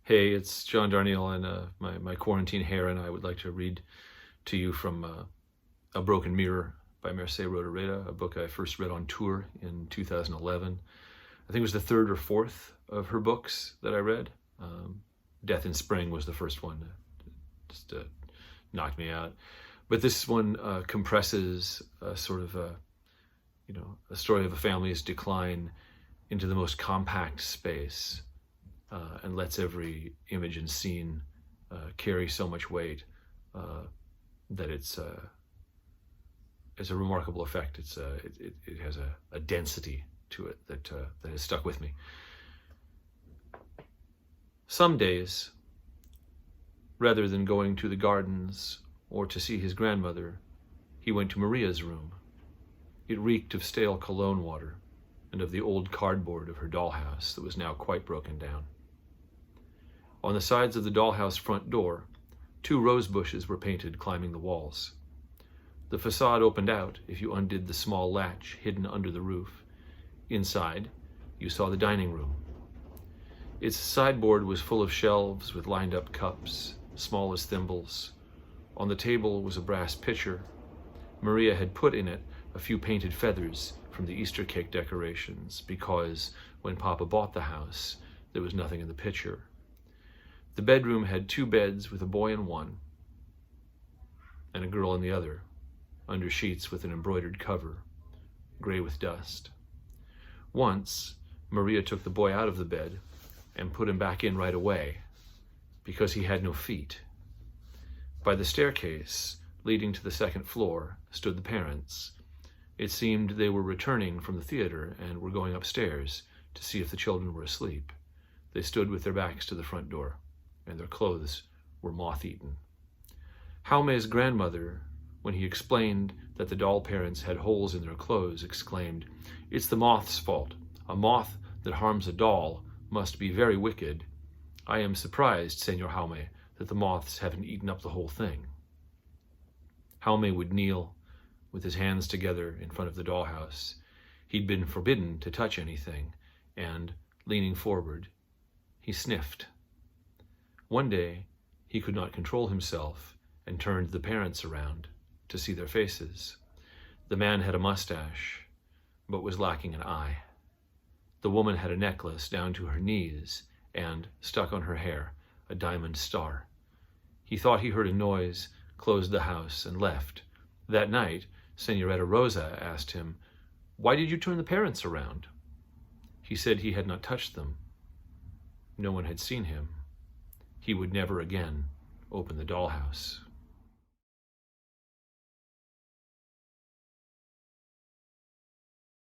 Hey, it's John Darnielle, and my quarantine hair and I would like to read to you from A Broken Mirror by Mercè Rodoreda, a book I first read on tour in 2011. I think it was the third or fourth of her books that I read. Death in Spring was the first one, just knocked me out. But this one compresses a sort of a story of a family's decline into the most compact space. And lets every image and scene carry so much weight that it's a remarkable effect. It has a density to it that has stuck with me. Some days, rather than going to the gardens or to see his grandmother, he went to Maria's room. It reeked of stale cologne water and of the old cardboard of her dollhouse that was now quite broken down. On the sides of the dollhouse front door, 2 rose bushes were painted climbing the walls. The facade opened out if you undid the small latch hidden under the roof. Inside, you saw the dining room. Its sideboard was full of shelves with lined-up cups, small as thimbles. On the table was a brass pitcher. Maria had put in it a few painted feathers from the Easter cake decorations because, when Papa bought the house, there was nothing in the pitcher. The bedroom had 2 beds with a boy in one and a girl in the other, under sheets with an embroidered cover, gray with dust. Once, Maria took the boy out of the bed and put him back in right away because he had no feet. By the staircase leading to the second floor stood the parents. It seemed they were returning from the theater and were going upstairs to see if the children were asleep. They stood with their backs to the front door, and their clothes were moth-eaten. Jaume's grandmother, when he explained that the doll parents had holes in their clothes, exclaimed, "It's the moth's fault. A moth that harms a doll must be very wicked. I am surprised, Senor Jaume, that the moths haven't eaten up the whole thing." Jaume would kneel with his hands together in front of the dollhouse. He'd been forbidden to touch anything, and, leaning forward, he sniffed. One day, he could not control himself and turned the parents around to see their faces. The man had a mustache, but was lacking an eye. The woman had a necklace down to her knees and, stuck on her hair, a diamond star. He thought he heard a noise, closed the house, and left. That night, Senorita Rosa asked him, "Why did you turn the parents around?" He said he had not touched them. No one had seen him. He would never again open the dollhouse.